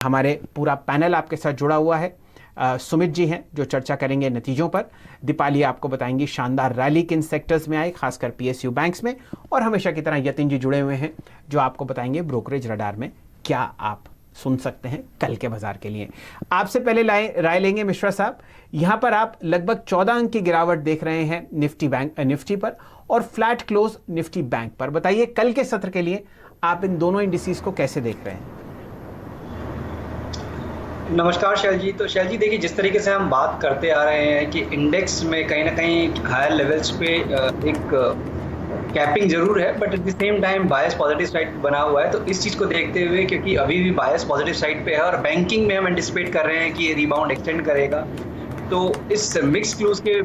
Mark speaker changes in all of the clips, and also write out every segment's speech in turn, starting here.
Speaker 1: हमारे पूरा पैनल आपके साथ जुड़ा हुआ है। सुमित जी हैं जो चर्चा करेंगे नतीजों पर। दीपाली आपको बताएंगी शानदार रैली किन सेक्टर्स में आई, खासकर पीएसयू बैंक्स में। और हमेशा की तरह यतिन जी जुड़े हुए हैं जो आपको बताएंगे ब्रोकरेज रडार में क्या आप सुन सकते हैं कल के बाजार के लिए। आपसे पहले राय लेंगे मिश्रा साहब, यहां पर आप लगभग 14 अंक की गिरावट देख रहे हैं निफ्टी पर और फ्लैट क्लोज निफ्टी बैंक पर। बताइए कल के सत्र के लिए आप इन दोनों इंडिसेस को कैसे देख रहे हैं?
Speaker 2: नमस्कार शैल जी। तो शैल जी देखिए, जिस तरीके से हम बात करते आ रहे हैं कि इंडेक्स में कहीं ना कहीं हायर लेवल्स पे एक कैपिंग जरूर है, but at the same time bias positive side बना हुआ है। तो इस चीज़ को देखते हुए, क्योंकि अभी भी बायस पॉजिटिव साइड पे है और बैंकिंग में हम एंटिसिपेट कर रहे हैं कि ये रिबाउंड एक्सटेंड करेगा, तो इस मिक्स क्लोज के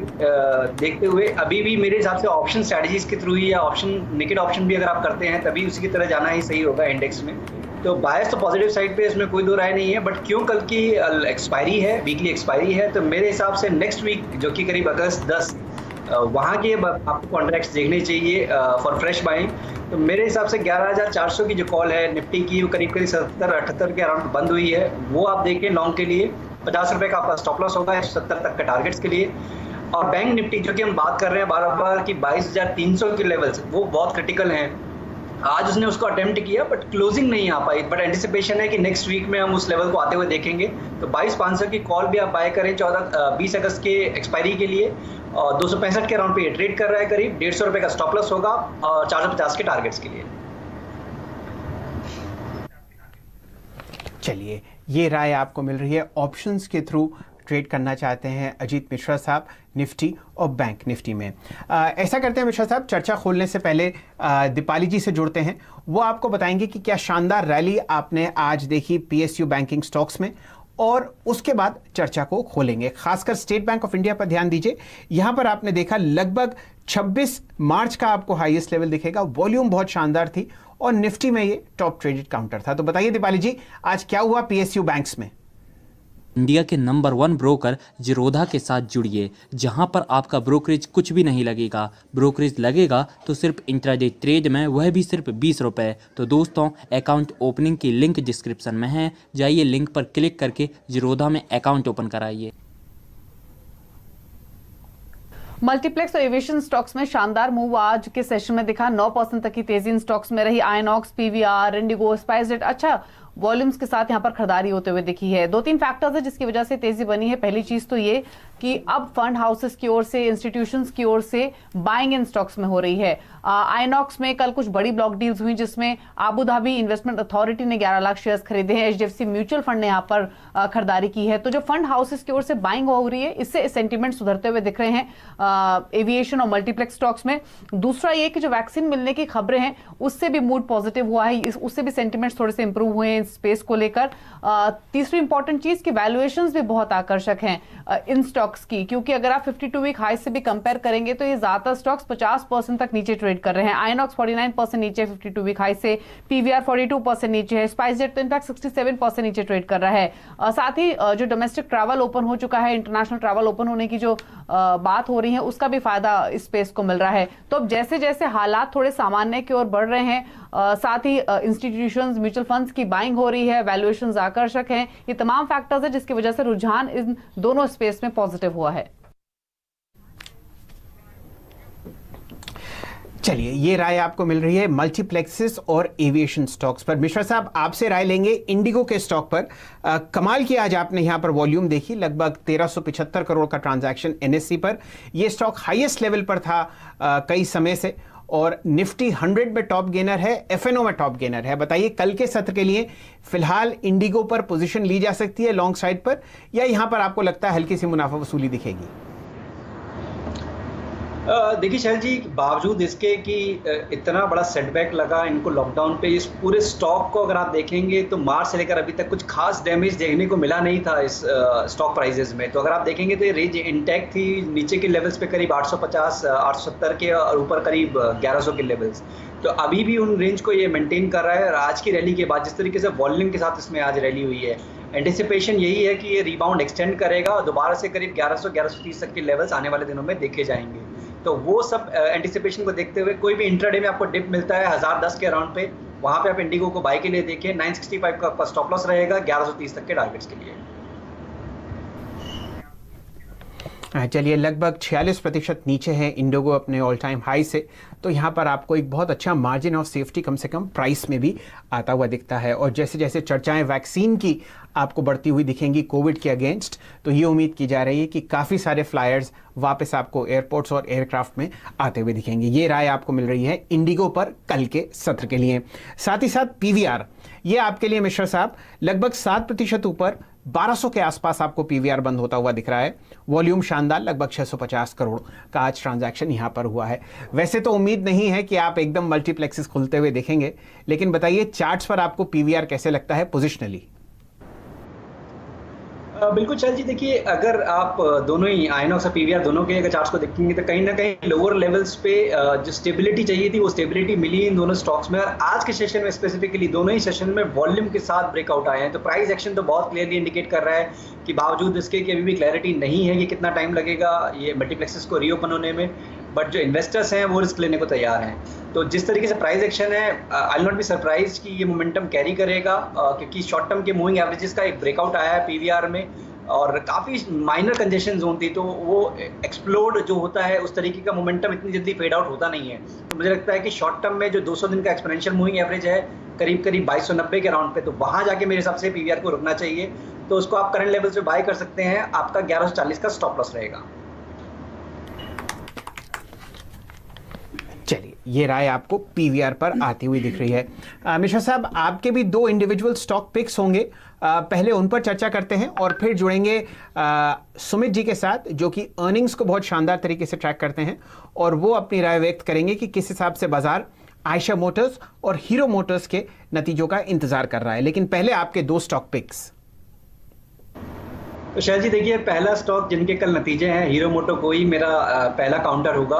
Speaker 2: देखते हुए अभी भी मेरे हिसाब से ऑप्शन स्ट्रैटेजीज के थ्रू ही या ऑप्शन नेकेड ऑप्शन भी अगर आप करते हैं तभी उसी की तरह जाना ही सही होगा इंडेक्स में। तो बायस तो पॉजिटिव साइड पे, इसमें कोई दो राय नहीं है। बट क्यों कल की एक्सपायरी है, वीकली एक्सपायरी है, तो मेरे हिसाब से नेक्स्ट वीक जो कि करीब अगस्त 10 वहाँ के आपको कॉन्ट्रैक्ट्स देखने चाहिए फॉर फ्रेश बाइंग। तो मेरे हिसाब से 11,400 की जो कॉल है निफ्टी की, वो करीब 70-78 के अराउंड बंद हुई है। वो आप देखें लॉन्ग के लिए 50 रुपये का आपका स्टॉप लॉस होगा 170 तक के टारगेट्स के लिए। और बैंक निफ्टी जो कि हम बात कर रहे हैं बार बार कि 22,300 के लेवल्स वो बहुत क्रिटिकल हैं। आज उसने उसको अटेम्प्ट किया बट क्लोजिंग नहीं आ पाई, बट एंटिसिपेशन है कि नेक्स्ट वीक में हम उस लेवल को आते हुए देखेंगे। तो 22,500 की कॉल भी आप बाय करें 20 अगस्त के एक्सपायरी के लिए। और 265 के अराउंड पे ये ट्रेड कर रहा है, करीब 150 रुपये का स्टॉप लॉस होगा और 450 के टारगेट्स के लिए।
Speaker 1: चलिए, ये राय आपको मिल रही है ऑप्शंस के थ्रू ट्रेड करना चाहते हैं अजीत मिश्रा साहब निफ्टी और बैंक निफ्टी में। ऐसा करते हैं मिश्रा साहब, चर्चा खोलने से पहले दीपाली जी से जुड़ते हैं। वो आपको बताएंगे कि क्या शानदार रैली आपने आज देखी पीएसयू बैंकिंग स्टॉक्स में, और उसके बाद चर्चा को खोलेंगे। खासकर स्टेट बैंक ऑफ इंडिया पर ध्यान दीजिए। यहां पर आपने देखा लगभग 26 मार्च का आपको हाईएस्ट लेवल दिखेगा, वॉल्यूम बहुत शानदार थी और निफ्टी में ये टॉप ट्रेडेड काउंटर था। तो बताइए दीपाली जी, आज क्या हुआ पीएसयू बैंक्स में?
Speaker 3: इंडिया के नंबर 1 ब्रोकर जिरोधा के साथ जुड़िए, जहां पर आपका ब्रोकरेज कुछ भी नहीं लगेगा। ब्रोकरेज लगेगा तो सिर्फ इंट्राडे ट्रेड में, वह भी सिर्फ 20 रुपये। तो दोस्तों, अकाउंट ओपनिंग की लिंक डिस्क्रिप्शन में है, जाइए लिंक पर क्लिक करके जिरोधा में अकाउंट ओपन कराइए।
Speaker 4: मल्टीप्लेक्स और एविएशन स्टॉक्स में शानदार मूव आज के सेशन में दिखा। 9% तक की तेजी इन स्टॉक्स में रही। आयनॉक्स, पीवीआर, इंडिगो, स्पाइसजेट अच्छा वॉल्यूम्स के साथ यहां पर खरीदारी होते हुए दिखी है। 2-3 फैक्टर्स है जिसकी वजह से तेजी बनी है। पहली चीज तो ये कि अब फंड हाउसेस की ओर से, इंस्टीट्यूशंस की ओर से बाइंग इन स्टॉक्स में हो रही है। आयनॉक्स में कल कुछ बड़ी ब्लॉक डील्स हुई जिसमें आबू धाबी इन्वेस्टमेंट अथॉरिटी ने 11 लाख शेयर्स खरीदे हैं। एचडीएफसी म्यूचुअल फंड ने यहां पर खरीदारी की है। तो जो फंड हाउसेस की ओर से बाइंग हो रही है, इससे सेंटीमेंट सुधरते हुए दिख रहे हैं एविएशन और मल्टीप्लेक्स स्टॉक्स में। दूसरा ये कि जो वैक्सीन मिलने की खबरें हैं उससे भी मूड पॉजिटिव हुआ है, उससे भी सेंटीमेंट्स थोड़े से इंप्रूव हुए हैं स्पेस को लेकर। तीसरी इंपॉर्टेंट चीज कि वैल्यूएशंस भी बहुत आकर्षक हैं इन स्टॉक्स की, क्योंकि अगर आप 52 वीक हाई से भी कंपेयर करेंगे तो ये ज्यादातर स्टॉक्स 50% तक नीचे ट्रेड कर रहे हैं। आयनॉक्स 49% नीचे 52 वीक हाई से, पीवीआर 42% नीचे है, स्पाइसजेट तो इनफैक्ट 67% नीचे ट्रेड कर रहा है। साथ ही जो डोमेस्टिक ट्रैवल ओपन हो चुका है, इंटरनेशनल ट्रैवल ओपन होने की जो बात हो रही है उसका भी फायदा इस स्पेस को मिल रहा है। तो अब जैसे जैसे हालात थोड़े सामान्य की ओर बढ़ रहे हैं, साथ ही इंस्टीट्यूशंस, म्यूचुअल फंड्स की बाइंग हो रही है, वैल्यूएशंस आकर्षक हैं, ये तमाम फैक्टर्स है जिसकी वजह से रुझान इन दोनों स्पेस में पॉजिटिव हुआ है।
Speaker 1: चलिए, ये राय आपको मिल रही है मल्टीप्लेक्सेस और एविएशन स्टॉक्स पर। मिश्रा साहब, आपसे राय लेंगे इंडिगो के स्टॉक पर। कमाल की आज आपने यहां पर वॉल्यूम देखी, लगभग 1375 करोड़ का ट्रांजैक्शन एनएससी पर। यह स्टॉक हाईएस्ट लेवल पर था कई समय से और निफ्टी 100 में टॉप गेनर है, एफएनओ में टॉप गेनर है। बताइए कल के सत्र के लिए फिलहाल इंडिगो पर पोजीशन ली जा सकती है लॉन्ग साइड पर, या यहां पर आपको लगता है हल्की सी मुनाफा वसूली दिखेगी?
Speaker 2: देखिए शैल जी, बावजूद इसके कि इतना बड़ा सेटबैक लगा इनको लॉकडाउन पे, इस पूरे स्टॉक को अगर आप देखेंगे तो मार्च से लेकर अभी तक कुछ खास डैमेज देखने को मिला नहीं था इस स्टॉक प्राइजेस में। तो अगर आप देखेंगे तो ये रेंज इंटैक्ट थी, नीचे के लेवल्स पे करीब 850, 870 के और ऊपर करीब 1100 के लेवल्स। तो अभी भी उन रेंज को ये मेंटेन कर रहा है। और आज की रैली के बाद जिस तरीके से वॉल्यूम के साथ इसमें आज रैली हुई है, एंटिसिपेशन यही है कि ये रिबाउंड एक्सटेंड करेगा और दोबारा से करीब 1100-1130 तक के लेवल्स आने वाले दिनों में देखे जाएंगे। तो वो सब एंटिसिपेशन को देखते हुए कोई भी इंट्राडे में आपको डिप मिलता है 1010 के अराउंड पे, वहाँ पे आप इंडिगो को बाय के लिए देखें। 965 का आपका स्टॉप लॉस रहेगा, 1130 तक के टारगेट्स के लिए।
Speaker 1: चलिए, लगभग 46% नीचे है इंडिगो अपने ऑल टाइम हाई से, तो यहाँ पर आपको एक बहुत अच्छा मार्जिन ऑफ सेफ्टी कम से कम प्राइस में भी आता हुआ दिखता है। और जैसे जैसे चर्चाएं वैक्सीन की आपको बढ़ती हुई दिखेंगी कोविड के अगेंस्ट, तो ये उम्मीद की जा रही है कि काफ़ी सारे फ्लायर्स वापस आपको एयरपोर्ट्स और एयरक्राफ्ट में आते हुए दिखेंगे। ये राय आपको मिल रही है इंडिगो पर कल के सत्र के लिए। साथ ही साथ पीवीआर, ये आपके लिए मिश्रा साहब लगभग 7% ऊपर 1200 के आसपास आपको पीवीआर बंद होता हुआ दिख रहा है। वॉल्यूम शानदार, लगभग 650 करोड़ का आज ट्रांजैक्शन यहां पर हुआ है। वैसे तो उम्मीद नहीं है कि आप एकदम मल्टीप्लेक्सेस खुलते हुए देखेंगे, लेकिन बताइए चार्ट्स पर आपको पीवीआर कैसे लगता है पोजिशनली?
Speaker 2: बिल्कुल शैल जी, देखिए अगर आप दोनों ही आइनॉक्स और पीवीआर दोनों के अगर चार्ट्स को देखेंगे तो कहीं ना कहीं लोअर लेवल्स पे जो स्टेबिलिटी चाहिए थी वो स्टेबिलिटी मिली इन दोनों स्टॉक्स में। और आज के सेशन में स्पेसिफिकली दोनों ही सेशन में वॉल्यूम के साथ ब्रेकआउट आए हैं, तो प्राइस एक्शन तो बहुत क्लियरली इंडिकेट कर रहा है कि बावजूद इसके कि अभी भी क्लैरिटी नहीं है कि कितना टाइम लगेगा ये मल्टीप्लेक्सेस को रीओपन होने में, बट जो इन्वेस्टर्स हैं वो रिस्क लेने को तैयार हैं। तो जिस तरीके से प्राइस एक्शन है, I will not be surprise कि ये मोमेंटम कैरी करेगा, क्योंकि शॉर्ट टर्म के मूविंग एवरेजेस का एक ब्रेकआउट आया है पीवीआर में और काफ़ी माइनर कंजेशन जोन थी, तो वो एक्सप्लोड जो होता है उस तरीके का मोमेंटम इतनी जल्दी फेड आउट होता नहीं है। तो मुझे लगता है कि शॉर्ट टर्म में जो 200 दिन का एक्सपोनेंशियल मूविंग एवरेज है करीब 2290 के राउंड पे, तो वहाँ जाके मेरे हिसाब से पीवीआर को रुकना चाहिए। तो उसको आप करंट लेवल से बाय कर सकते हैं, आपका 1140 का स्टॉप लॉस रहेगा।
Speaker 1: चलिए, ये राय आपको पीवीआर पर आती हुई दिख रही है। मिश्रा साहब, आपके भी 2 इंडिविजुअल स्टॉक पिक्स होंगे, पहले उन पर चर्चा करते हैं और फिर जुड़ेंगे सुमित जी के साथ, जो कि अर्निंग्स को बहुत शानदार तरीके से ट्रैक करते हैं और वो अपनी राय व्यक्त करेंगे कि किस हिसाब से बाजार आयशर मोटर्स और हीरो मोटर्स के नतीजों का इंतजार कर रहा है। लेकिन पहले आपके 2 स्टॉक पिक्स।
Speaker 2: तो शैल जी देखिए, पहला स्टॉक जिनके कल नतीजे हैं, हीरो मोटो को ही मेरा पहला काउंटर होगा।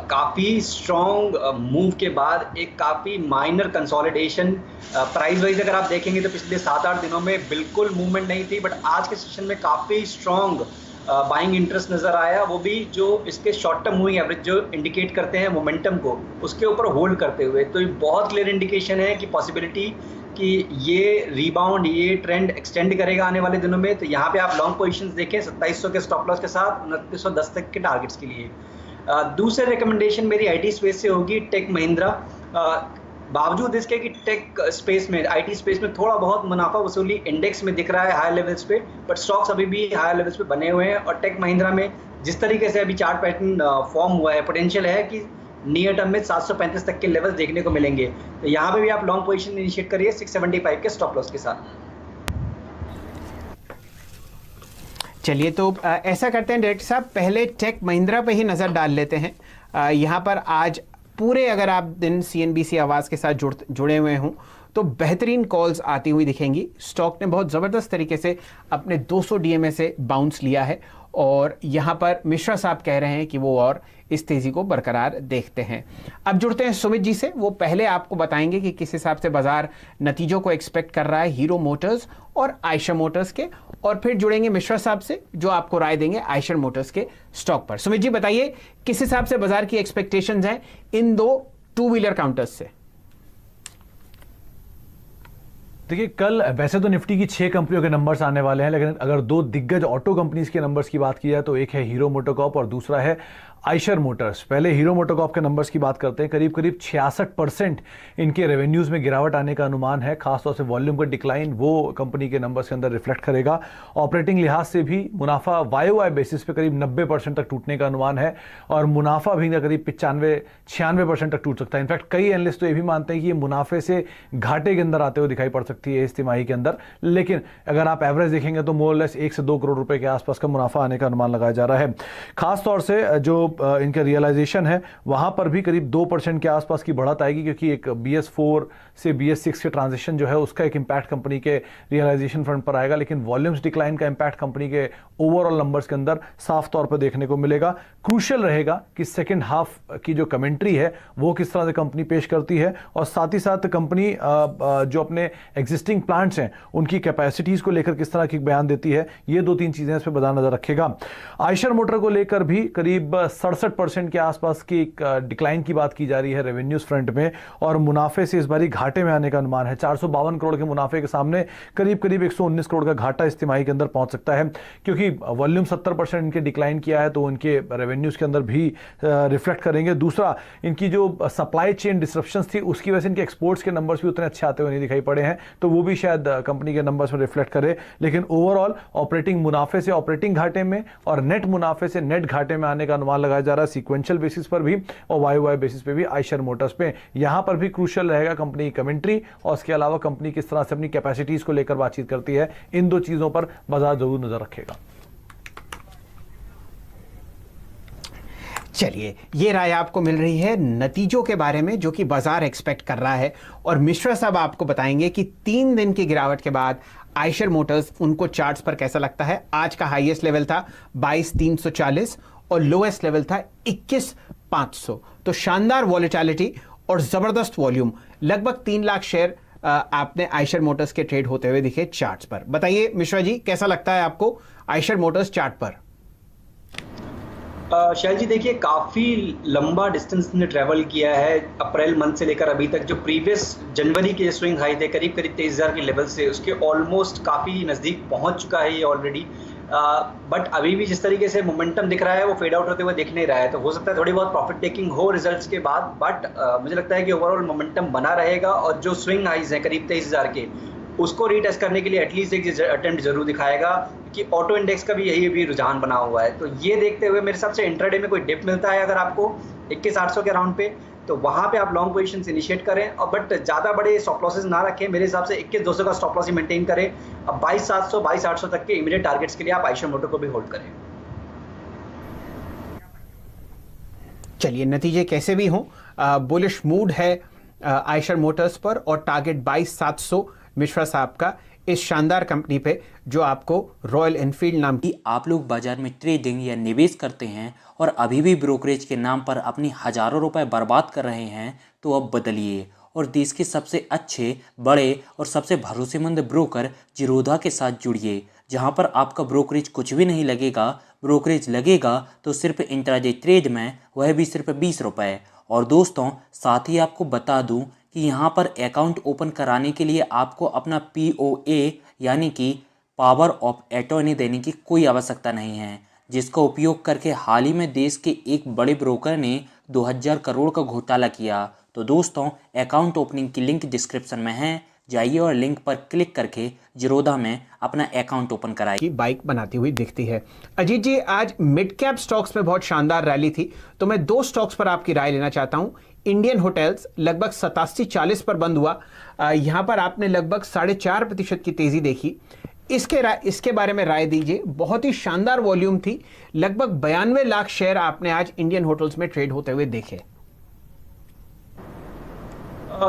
Speaker 2: काफ़ी स्ट्रॉन्ग मूव के बाद एक काफ़ी माइनर कंसोलिडेशन, प्राइस वाइज अगर आप देखेंगे तो पिछले 7-8 दिनों में बिल्कुल मूवमेंट नहीं थी, बट आज के सेशन में काफ़ी स्ट्रॉन्ग बाइंग इंटरेस्ट नज़र आया, वो भी जो इसके शॉर्ट टर्म मूविंग एवरेज जो इंडिकेट करते हैं मोमेंटम को, उसके ऊपर होल्ड करते हुए। तो ये बहुत क्लियर इंडिकेशन है कि पॉसिबिलिटी कि ये रिबाउंड, ये ट्रेंड एक्सटेंड करेगा आने वाले दिनों में। तो यहाँ पे आप लॉन्ग पोजीशंस देखें 2700 के स्टॉप लॉस के साथ 2910 तक के टारगेट्स के लिए। दूसरे रिकमेंडेशन मेरी आईटी स्पेस से होगी, टेक महिंद्रा। बावजूद इसके कि टेक स्पेस में, आईटी स्पेस में थोड़ा बहुत मुनाफा वसूली इंडेक्स में दिख रहा है हायर लेवल्स पे, बट स्टॉक्स अभी भी हायर लेवल्स पे बने हुए हैं। और टेक महिंद्रा में जिस तरीके से अभी चार्ट पैटर्न फॉर्म हुआ है, पोटेंशियल है कि नियर टर्म में 735 तक के लेवल देखने को मिलेंगे। तो यहाँ पे भी आप लॉन्ग पोजीशन इनिशिएट करिए 675 के स्टॉप लॉस के साथ।
Speaker 1: चलिए, तो ऐसा करते हैं डायरेक्टर साहब, पहले टेक महिंद्रा पे ही नज़र डाल लेते हैं। यहाँ पर आज पूरे अगर आप दिन CNBC आवाज़ के साथ जुड़े हुए हों तो बेहतरीन कॉल्स आती हुई दिखेंगी। स्टॉक ने बहुत ज़बरदस्त तरीके से अपने 200 DMA से बाउंस लिया है और यहाँ पर मिश्रा साहब कह रहे हैं कि वो और इस तेज़ी को बरकरार देखते हैं। अब जुड़ते हैं सुमित जी से, वो पहले आपको बताएंगे कि किस हिसाब से बाजार नतीजों को एक्सपेक्ट कर रहा है हीरो मोटर्स और आयशर मोटर्स के, और फिर जुड़ेंगे मिश्रा साहब से जो आपको राय देंगे आयशर मोटर्स के स्टॉक पर। सुमित जी बताइए, किस हिसाब से बाजार की एक्सपेक्टेशंस हैं इन 2 टू व्हीलर काउंटर्स से?
Speaker 5: देखिए, कल वैसे तो निफ्टी की 6 कंपनियों के नंबर्स आने वाले हैं, लेकिन अगर 2 दिग्गज ऑटो कंपनीज के नंबर्स की बात की जाए तो एक है हीरो मोटोकॉर्प और दूसरा है आयशर मोटर्स। पहले हीरो मोटोकॉर्प के नंबर्स की बात करते हैं। करीब 66% इनके रेवेन्यूज़ में गिरावट आने का अनुमान है। खासतौर से वॉल्यूम का डिक्लाइन वो कंपनी के नंबर्स के अंदर रिफ्लेक्ट करेगा। ऑपरेटिंग लिहाज से भी मुनाफा YOY बेसिस पे करीब 90% तक टूटने का अनुमान है और मुनाफा भी करीब 95-96% तक टूट सकता है। इनफैक्ट कई एनालिस्ट तो ये भी मानते हैं कि ये मुनाफे से घाटे के अंदर आते हुए दिखाई पड़ सकती है इस तिमाही के अंदर। लेकिन अगर आप एवरेज देखेंगे तो मोर लेस 1 से 2 करोड़ रुपए के आसपास का मुनाफा आने का अनुमान लगाया जा रहा है। खासतौर से जो इनका रियलाइजेशन है वहां पर भी करीब 2% के आसपास की बढ़त आएगी, क्योंकि एक BS4 से BS6 के ट्रांजिशन जो है उसका एक इंपैक्ट कंपनी के रियलाइजेशन फ्रंट पर आएगा। लेकिन वॉल्यूम्स डिक्लाइन का इंपैक्ट कंपनी के ओवरऑल नंबर्स के अंदर साफ तौर पर देखने को मिलेगा। क्रूशियल रहेगा कि सेकेंड हाफ की जो कमेंट्री है वो किस तरह से कंपनी पेश करती है और साथ ही साथ कंपनी जो अपने एग्जिस्टिंग प्लांट्स हैं उनकी कैपेसिटीज को लेकर किस तरह की बयान देती है। ये 2-3 चीजें इस पर बाजार नजर रखेगा। आयशर मोटर को लेकर भी करीब 67% के आसपास की एक डिक्लाइन की बात की जा रही है रेवेन्यूज फ्रंट में, और मुनाफे से इस बारी घाटे में आने का अनुमान है। 452 करोड़ के मुनाफे के सामने करीब करीब 119 करोड़ का घाटा इस तिमाही के अंदर पहुंच सकता है, क्योंकि वॉल्यूम 70% इनके डिक्लाइन किया है, तो उनके रेवेन्यूज के अंदर भी रिफ्लेक्ट करेंगे। दूसरा, इनकी जो सप्लाई चेन डिसरप्शंस थी उसकी वजह से इनके एक्सपोर्ट्स के नंबर्स भी उतने अच्छे आते हुए नहीं दिखाई पड़े हैं, तो वो भी शायद कंपनी के नंबर्स में रिफ्लेक्ट करे। लेकिन ओवरऑल ऑपरेटिंग मुनाफे से ऑपरेटिंग घाटे में और नेट मुनाफे से नेट घाटे में आने का अनुमान लगाया जा रहा है, सीक्वेंशियल बेसिस पर भी और वाई बेसिस पे भी आइशर मोटर्स पे। यहां पर भी क्रूशियल रहेगा कंपनी की कमेंट्री, और उसके अलावा कंपनी किस तरह से अपनी कैपेसिटीज को लेकर बातचीत करती है। इन दो चीजों पर बाजार जरूर नजर रखेगा।
Speaker 1: चलिए, ये राय आपको मिल रही है नतीजों के बारे में जो कि बाजार एक्सपेक्ट कर रहा है, और मिश्रा साहब आपको बताएंगे कि 3 दिन की गिरावट के बाद आइशर मोटर्स उनको चार्ट्स पर कैसा लगता है। आज का हाईएस्ट लेवल था 22,340 और लोएस्ट लेवल था 21,500, तो शानदार वॉलेटिलिटी और जबरदस्त वॉल्यूम। लगभग 3 लाख शेयर आपने आइशर मोटर्स के ट्रेड होते हुए दिखे चार्ट्स पर। बताइए मिश्रा जी, कैसा लगता है आपको आइशर मोटर्स चार्ट पर?
Speaker 2: शैल जी देखिए, काफ़ी लंबा डिस्टेंस ने ट्रैवल किया है अप्रैल मंथ से लेकर अभी तक। जो प्रीवियस जनवरी के स्विंग हाई थे करीब 23,000 के लेवल से, उसके ऑलमोस्ट काफ़ी नज़दीक पहुंच चुका है ये ऑलरेडी। बट अभी भी जिस तरीके से मोमेंटम दिख रहा है वो फेड आउट होते हुए दिख नहीं रहा है, तो हो सकता है थोड़ी बहुत प्रॉफिट टेकिंग हो रिजल्ट्स के बाद, बट मुझे लगता है कि ओवरऑल मोमेंटम बना रहेगा। और जो स्विंग हाइज हैं करीब 23,000 के, उसको रीटेस्ट करने के लिए एटलीस्ट एक अटेम्प्ट जरूर दिखाएगा, कि ऑटो इंडेक्स का भी यही भी रुझान बना हुआ है। तो ये देखते हुए मेरे हिसाब से इंट्राडे में कोई डिप मिलता है अगर आपको 21,800 के अराउंड पे, तो वहाँ पे आप लॉन्ग पोजीशन इनिशिएट करें, और बट ज़्यादा बड़े स्टॉप लॉसेस ना रखें। मेरे हिसाब से 21,200 का स्टॉप लॉस ही मेंटेन करें। अब 22,700 22,800 तक के इमीडिएट टारगेट्स के लिए आप आइशर मोटर को भी होल्ड करें।
Speaker 1: चलिए, नतीजे कैसे भी हों, बुलिश मूड है आइशर मोटर्स पर, और टारगेट 22,700 मिश्रा साहब का इस शानदार कंपनी पे जो आपको रॉयल एनफील्ड नाम की।
Speaker 3: आप लोग बाजार में ट्रेडिंग या निवेश करते हैं और अभी भी ब्रोकरेज के नाम पर अपनी हजारों रुपए बर्बाद कर रहे हैं, तो अब बदलिए और देश के सबसे अच्छे, बड़े और सबसे भरोसेमंद ब्रोकर जिरोधा के साथ जुड़िए, जहां पर आपका ब्रोकरेज कुछ भी नहीं लगेगा। ब्रोकरेज लगेगा तो सिर्फ इंट्राडे ट्रेड में, वह भी सिर्फ 20 रुपये। और दोस्तों, साथ ही आपको बता दूं कि यहाँ पर अकाउंट ओपन कराने के लिए आपको अपना POA यानी कि पावर ऑफ अटॉर्नी देने की कोई आवश्यकता नहीं है, जिसका उपयोग करके हाल ही में देश के एक बड़े ब्रोकर ने 2000 करोड़ का घोटाला किया। तो दोस्तों, अकाउंट ओपनिंग की लिंक डिस्क्रिप्शन में है, जाइए और लिंक पर क्लिक करके जिरोधा में अपना अकाउंट ओपन कराइए।
Speaker 1: की बाइक बनाती हुई दिखती है। अजीत जी, आज मिड कैप स्टॉक्स में बहुत शानदार रैली थी, तो मैं 2 स्टॉक्स पर आपकी राय लेना चाहता हूं। इंडियन होटल्स लगभग 87.40 पर बंद हुआ, यहां पर आपने लगभग 4.5% की तेजी देखी। इसके बारे में राय दीजिए। बहुत ही शानदार वॉल्यूम थी, लगभग 92 लाख शेयर आपने आज इंडियन होटल्स में ट्रेड होते हुए देखे।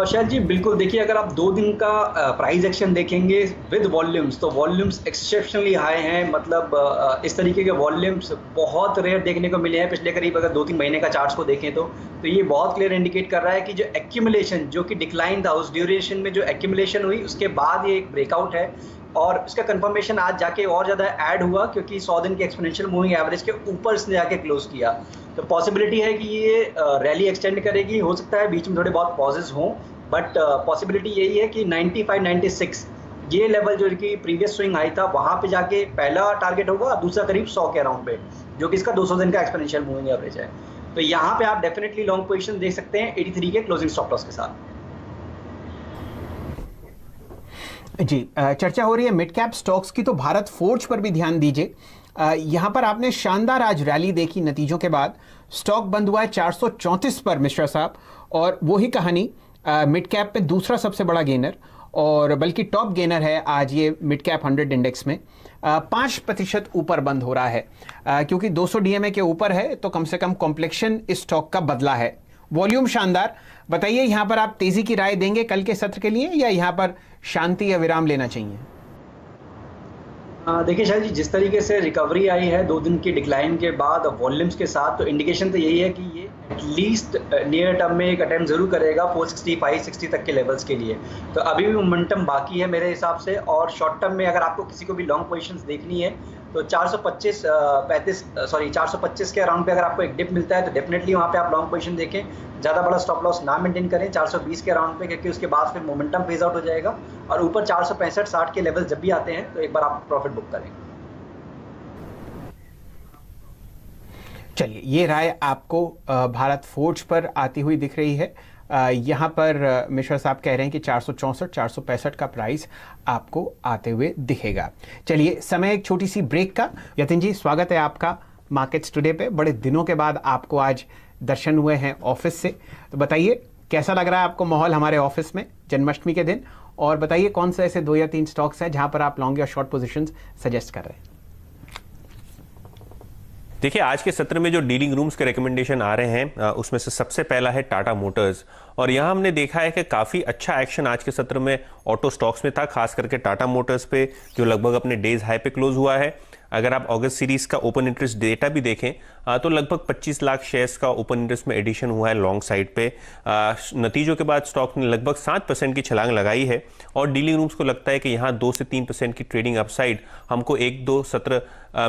Speaker 2: शायद जी बिल्कुल, देखिए अगर आप 2 दिन का प्राइस एक्शन देखेंगे विद वॉल्यूम्स, तो वॉल्यूम्स एक्सेप्शनली हाई हैं। मतलब इस तरीके के वॉल्यूम्स बहुत रेयर देखने को मिले हैं पिछले करीब अगर 2-3 महीने का चार्ट्स को देखें तो ये बहुत क्लियर इंडिकेट कर रहा है कि जो एक्यूमुलेशन, जो कि डिक्लाइन था, उस ड्यूरेशन में जो एक्यूमुलेशन हुई उसके बाद ये एक ब्रेकआउट है, और उसका कंफर्मेशन आज जाके और ज़्यादा ऐड हुआ, क्योंकि 100 दिन के एक्सपोनेंशियल मूविंग एवरेज के ऊपर इसने जाके क्लोज किया। तो पॉसिबिलिटी है कि ये रैली एक्सटेंड करेगी, हो सकता है बीच में थोड़े बहुत पॉजेज हों, बट पॉसिबिलिटी यही है कि 95-96 ये लेवल जो कि प्रीवियस स्विंग हाई था, वहाँ पे जाके पहला टारगेट होगा, दूसरा करीब 100 के अराउंड पे, जो कि इसका 200 दिन का एक्सपोनेंशियल मूविंग एवरेज है। तो यहाँ पे आप डेफिनेटली लॉन्ग पोजीशन देख सकते हैं 83 के क्लोजिंग स्टॉप लॉस के साथ।
Speaker 1: जी, चर्चा हो रही है मिड कैप स्टॉक्स की, तो भारत फोर्ज पर भी ध्यान दीजिए। यहां पर आपने शानदार आज रैली देखी नतीजों के बाद। स्टॉक बंद हुआ है 434 पर मिश्रा साहब, और वही कहानी मिड कैप में दूसरा सबसे बड़ा गेनर, और बल्कि टॉप गेनर है आज ये मिड कैप 100 इंडेक्स में। 5% ऊपर बंद हो रहा है, क्योंकि 200 DMA के ऊपर है, तो कम से कम कॉम्प्लेक्शन इस स्टॉक का बदला है। वॉल्यूम शानदार। बताइए, यहां पर आप तेजी की राय देंगे कल के सत्र के लिए, या यहां पर शांति या विराम लेना चाहिए?
Speaker 2: देखिए शायद जी, जिस तरीके से रिकवरी आई है 2 दिन की डिक्लाइन के बाद वॉल्यूम्स के साथ, तो इंडिकेशन तो यही है कि ये लीस्ट नियर टर्म में एक अटेम्प्ट जरूर करेगा 465-60 तक के लेवल्स के लिए। तो अभी भी मोमेंटम बाकी है मेरे हिसाब से। और शॉर्ट टर्म में अगर आपको किसी को भी लॉन्ग पोजीशंस देखनी है तो 425 के अराउंड पे अगर आपको एक डिप मिलता है तो डेफिनेटली वहाँ पे आप लॉन्ग पोजीशन देखें। ज़्यादा बड़ा स्टॉप लॉस ना मेंटेन करें 420 के अराउंड पे, क्योंकि उसके बाद फिर मोमेंटम फेज आउट हो जाएगा। और ऊपर 465-60 के लेवल जब भी आते हैं तो एक बार आप प्रॉफिट बुक करें।
Speaker 1: चलिए, ये राय आपको भारत फोर्ज पर आती हुई दिख रही है। यहाँ पर मिश्रा साहब कह रहे हैं कि 464-465 का प्राइस आपको आते हुए दिखेगा। चलिए, समय एक छोटी सी ब्रेक का। यतिन जी, स्वागत है आपका मार्केट्स टुडे पे। बड़े दिनों के बाद आपको आज दर्शन हुए हैं ऑफिस से, तो बताइए कैसा लग रहा है आपको माहौल हमारे ऑफिस में जन्माष्टमी के दिन? और बताइए कौन से ऐसे 2 या 3 स्टॉक्स हैं जहां पर आप लॉन्ग या शॉर्ट पोजीशंस सजेस्ट कर रहे हैं?
Speaker 6: देखिए, आज के सत्र में जो डीलिंग रूम्स के रिकमेंडेशन आ रहे हैं उसमें से सबसे पहला है टाटा मोटर्स। और यहाँ हमने देखा है कि काफ़ी अच्छा एक्शन आज के सत्र में ऑटो स्टॉक्स में था, खास करके टाटा मोटर्स पे जो लगभग अपने डेज हाई पे क्लोज हुआ है। अगर आप अगस्त सीरीज का ओपन इंटरेस्ट डेटा भी देखें तो लगभग 25 लाख शेयर्स का ओपन इंटरेस्ट में एडिशन हुआ है लॉन्ग साइड पे। नतीजों के बाद स्टॉक ने लगभग 7% की छलांग लगाई है और डीलिंग रूम्स को लगता है कि यहाँ 2 से 3% की ट्रेडिंग अपसाइड हमको 1-2 सत्र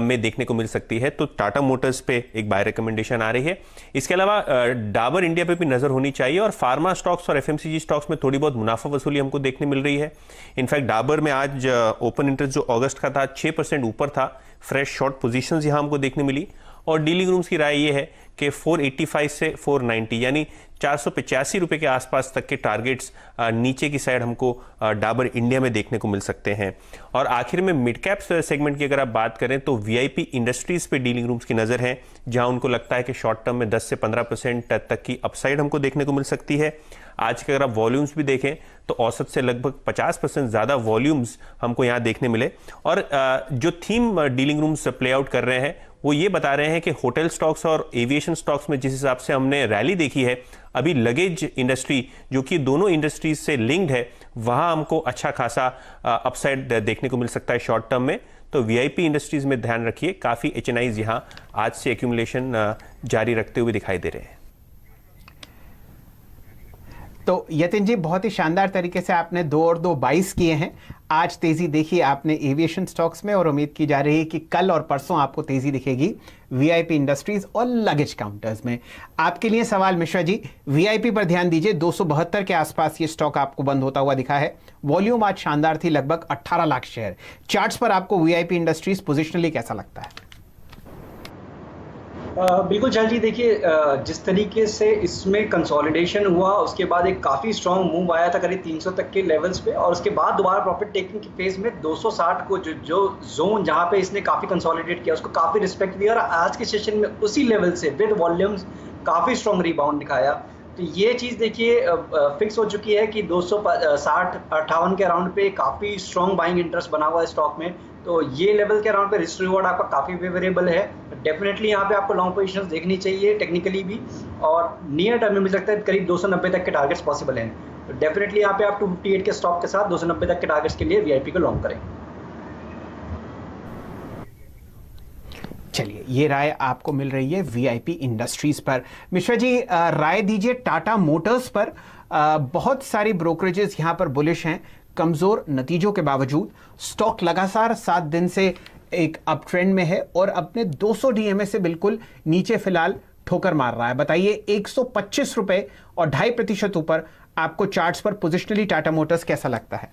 Speaker 6: में देखने को मिल सकती है। तो टाटा मोटर्स पे एक बाय रिकमेंडेशन आ रही है। इसके अलावा डाबर इंडिया पे भी नजर होनी चाहिए और फार्मा स्टॉक्स और एफएमसीजी स्टॉक्स में थोड़ी बहुत मुनाफा वसूली हमको देखने मिल रही है। इनफैक्ट डाबर में आज ओपन इंटरेस्ट जो अगस्त का था 6% ऊपर था। फ्रेश शॉर्ट पोजीशंस यहां हमको देखने मिली और डीलिंग रूम्स की राय ये है कि 485 से 490 यानी 485 रुपए के आसपास तक के टारगेट्स नीचे की साइड हमको डाबर इंडिया में देखने को मिल सकते हैं। और आखिर में मिड कैप सेगमेंट की अगर आप बात करें तो वीआईपी इंडस्ट्रीज पे डीलिंग रूम्स की नजर है, जहां उनको लगता है कि शॉर्ट टर्म में 10 से 15% तक की अपसाइड हमको देखने को मिल सकती है। आज के अगर आप वॉल्यूम्स भी देखें तो औसत से लगभग 50% ज़्यादा वॉल्यूम्स हमको यहाँ देखने मिले। और जो theme dealing rooms play out कर रहे हैं वो ये बता रहे हैं कि होटल स्टॉक्स और एविएशन स्टॉक्स में जिस हिसाब से हमने रैली देखी है, अभी लगेज इंडस्ट्री जो कि दोनों इंडस्ट्रीज से लिंक्ड है, वहाँ हमको अच्छा खासा अपसाइड देखने को मिल सकता है शॉर्ट टर्म में। तो वीआईपी इंडस्ट्रीज में ध्यान रखिए, काफ़ी एचएनआईज यहाँ आज से एक्यूमुलेशन जारी रखते हुए दिखाई दे रहे हैं।
Speaker 1: तो यतिन जी, बहुत ही शानदार तरीके से आपने 2 और 2 22 किए हैं। आज तेजी देखी आपने एविएशन स्टॉक्स में और उम्मीद की जा रही है कि कल और परसों आपको तेजी दिखेगी वीआईपी इंडस्ट्रीज और लगेज काउंटर्स में। आपके लिए सवाल मिश्रा जी, वीआईपी पर ध्यान दीजिए। 272 के आसपास ये स्टॉक आपको बंद होता हुआ दिखा है। वॉल्यूम आज शानदार थी, लगभग 18 लाख शेयर। चार्ट्स पर आपको वीआईपी इंडस्ट्रीज पोजिशनली कैसा लगता है?
Speaker 2: बिल्कुल शैल जी, देखिए जिस तरीके से इसमें कंसोलिडेशन हुआ उसके बाद एक काफ़ी स्ट्रॉन्ग मूव आया था करीब 300 तक के लेवल्स पे, और उसके बाद दोबारा प्रॉफिट टेकिंग की फेज में 260 को जो जोन जहां पे इसने काफ़ी कंसोलिडेट किया उसको काफ़ी रिस्पेक्ट दिया और आज के सेशन में उसी लेवल से विद वॉल्यूम्स काफ़ी स्ट्रॉन्ग रिबाउंड दिखाया। तो ये चीज़ देखिए फिक्स हो चुकी है कि 260-58 के अराउंड पे काफ़ी स्ट्रॉन्ग बाइंग इंटरेस्ट बना हुआ है स्टॉक में। तो ये लेवल के अराउंड पे रिस्क रिवॉर्ड आपका काफ़ी फेवरेबल है। डेफिनेटली यहाँ पे आपको लॉन्ग पोजीशंस देखनी चाहिए टेक्निकली भी, और नियर टर्म में मिल सकता है करीब 290 तक के टारगेट्स पॉसिबल हैं। तो डेफिनेटली यहाँ पे आप 258 के स्टॉक के साथ 290 तक के टारगेट्स के लिए वीआईपी को लॉन्ग करें।
Speaker 1: चलिए, ये राय आपको मिल रही है वीआईपी इंडस्ट्रीज पर। मिश्रा जी, राय दीजिए टाटा मोटर्स पर। बहुत सारी ब्रोकरेजेस यहाँ पर बुलिश हैं। कमजोर नतीजों के बावजूद स्टॉक लगातार 7 दिन से एक अप ट्रेंड में है और अपने 200 डीएमए से बिल्कुल नीचे फिलहाल ठोकर मार रहा है। बताइए 125 रुपए और 2.5% ऊपर आपको चार्ट्स पर पोजिशनली टाटा मोटर्स कैसा लगता है?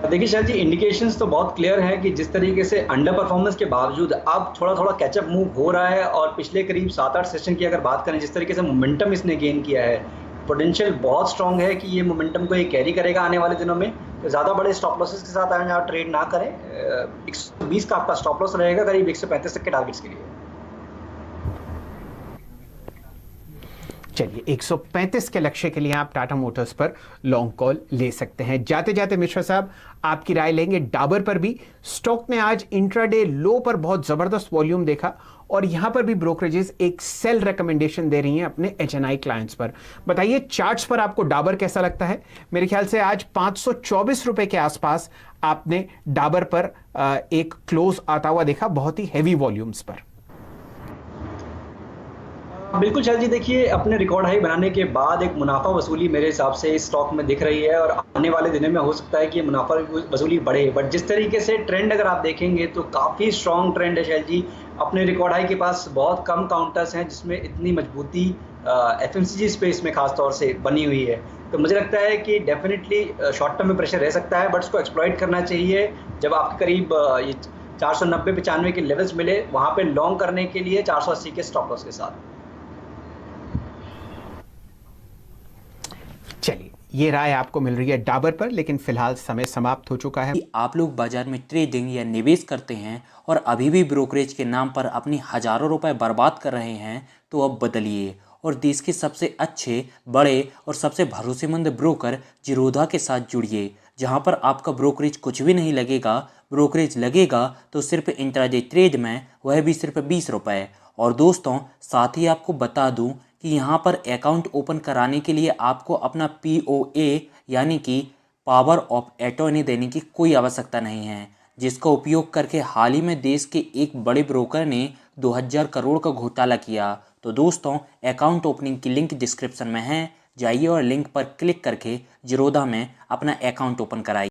Speaker 2: देखिए शायद जी, इंडिकेशंस तो बहुत क्लियर हैं कि जिस तरीके से अंडर परफॉर्मेंस के बावजूद अब थोड़ा थोड़ा कैचअप मूव हो रहा है, और पिछले करीब 7-8 सेशन की अगर बात करें जिस तरीके से मोमेंटम इसने गेन किया है, पोटेंशियल बहुत स्ट्रांग है कि ये मोमेंटम को ये कैरी करेगा आने वाले दिनों में। तो ज़्यादा बड़े स्टॉप लॉसेस के साथ आप ट्रेड ना करें। 120 का आपका स्टॉप लॉस रहेगा करीब 135 तक के टारगेट्स के लिए।
Speaker 1: चलिए, 135 के लक्ष्य के लिए आप टाटा मोटर्स पर लॉन्ग कॉल ले सकते हैं। जाते जाते मिश्रा साहब आपकी राय लेंगे डाबर पर भी। स्टॉक ने आज इंट्राडे लो पर बहुत जबरदस्त वॉल्यूम देखा और यहां पर भी ब्रोकरेजेस एक सेल रिकमेंडेशन दे रही हैं अपने एचएनआई क्लाइंट्स पर। बताइए चार्ट्स पर आपको डाबर कैसा लगता है? मेरे ख्याल से आज 524 रुपए के आसपास आपने डाबर पर एक क्लोज आता हुआ देखा, बहुत ही हैवी वॉल्यूम्स पर।
Speaker 2: बिल्कुल शैल जी, देखिए अपने रिकॉर्ड हाई बनाने के बाद एक मुनाफा वसूली मेरे हिसाब से इस स्टॉक में दिख रही है और आने वाले दिनों में हो सकता है कि ये मुनाफा वसूली बढ़े। बट जिस तरीके से ट्रेंड अगर आप देखेंगे तो काफ़ी स्ट्रॉन्ग ट्रेंड है शैल जी। अपने रिकॉर्ड हाई के पास बहुत कम काउंटर्स हैं जिसमें इतनी मजबूती एफएमसीजी स्पेस में खास तौर से बनी हुई है। तो मुझे लगता है कि डेफिनेटली शॉर्ट टर्म में प्रेशर रह सकता है, बट उसको एक्सप्लॉइट करना चाहिए। जब आपके करीब ये 490-95 के लेवल्स मिले, वहाँ पे लॉन्ग करने के लिए 480 के स्टॉप लॉस के साथ।
Speaker 1: चलिए, ये राय आपको मिल रही है डाबर पर, लेकिन फिलहाल समय समाप्त हो चुका है।
Speaker 3: कि आप लोग बाजार में ट्रेडिंग या निवेश करते हैं और अभी भी ब्रोकरेज के नाम पर अपनी हजारों रुपए बर्बाद कर रहे हैं, तो अब बदलिए और देश के सबसे अच्छे, बड़े और सबसे भरोसेमंद ब्रोकर जिरोधा के साथ जुड़िए, जहां पर आपका ब्रोकरेज कुछ भी नहीं लगेगा। ब्रोकरेज लगेगा तो सिर्फ इंट्राडे ट्रेड में, वह भी सिर्फ 20 रुपये। और दोस्तों, साथ ही आपको बता दूं कि यहाँ पर अकाउंट ओपन कराने के लिए आपको अपना POA यानी कि पावर ऑफ अटॉर्नी देने की कोई आवश्यकता नहीं है, जिसका उपयोग करके हाल ही में देश के एक बड़े ब्रोकर ने 2000 करोड़ का घोटाला किया। तो दोस्तों, अकाउंट ओपनिंग की लिंक डिस्क्रिप्शन में है, जाइए और लिंक पर क्लिक करके जिरोधा में अपना अकाउंट ओपन कराइए।